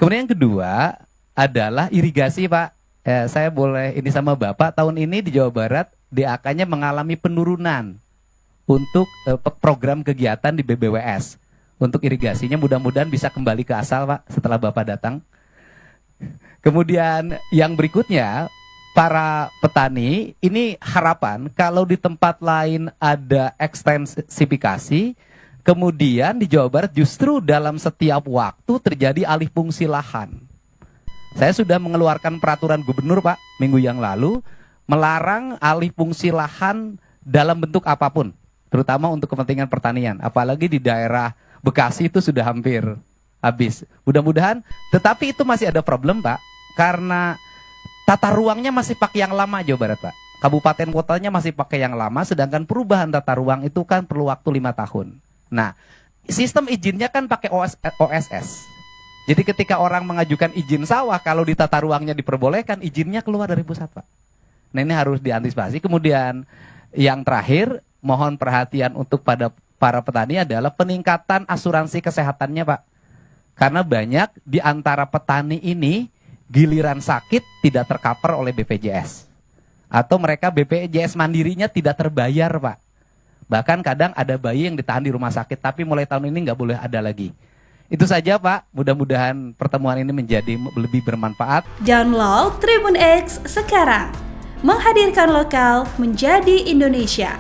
Kemudian yang kedua adalah irigasi, Pak. Saya boleh ini sama Bapak, tahun ini di Jawa Barat DAK-nya mengalami penurunan untuk program kegiatan di BBWS. Untuk irigasinya mudah-mudahan bisa kembali ke asal, Pak, setelah Bapak datang. Kemudian yang berikutnya, para petani ini harapan kalau di tempat lain ada ekstensifikasi, kemudian di Jawa Barat justru dalam setiap waktu terjadi alih fungsi lahan. Saya sudah mengeluarkan peraturan gubernur, Pak, minggu yang lalu, melarang alih fungsi lahan dalam bentuk apapun, terutama untuk kepentingan pertanian. Apalagi di daerah Bekasi itu sudah hampir habis. Mudah-mudahan, tetapi itu masih ada problem, Pak, karena tata ruangnya masih pakai yang lama Jawa Barat, Pak. Kabupaten kotanya masih pakai yang lama, sedangkan perubahan tata ruang itu kan perlu waktu 5 tahun. Nah, sistem izinnya kan pakai OSS. Jadi ketika orang mengajukan izin sawah, kalau di tata ruangnya diperbolehkan, izinnya keluar dari pusat, Pak. Nah, ini harus diantisipasi. Kemudian yang terakhir, mohon perhatian untuk pada para petani adalah peningkatan asuransi kesehatannya, Pak. Karena banyak di antara petani ini giliran sakit tidak tercover oleh BPJS. Atau mereka BPJS mandirinya tidak terbayar, Pak. Bahkan kadang ada bayi yang ditahan di rumah sakit, tapi mulai tahun ini nggak boleh ada lagi. Itu saja, Pak. Mudah-mudahan pertemuan ini menjadi lebih bermanfaat. Download Tribun X sekarang. Menghadirkan lokal menjadi Indonesia.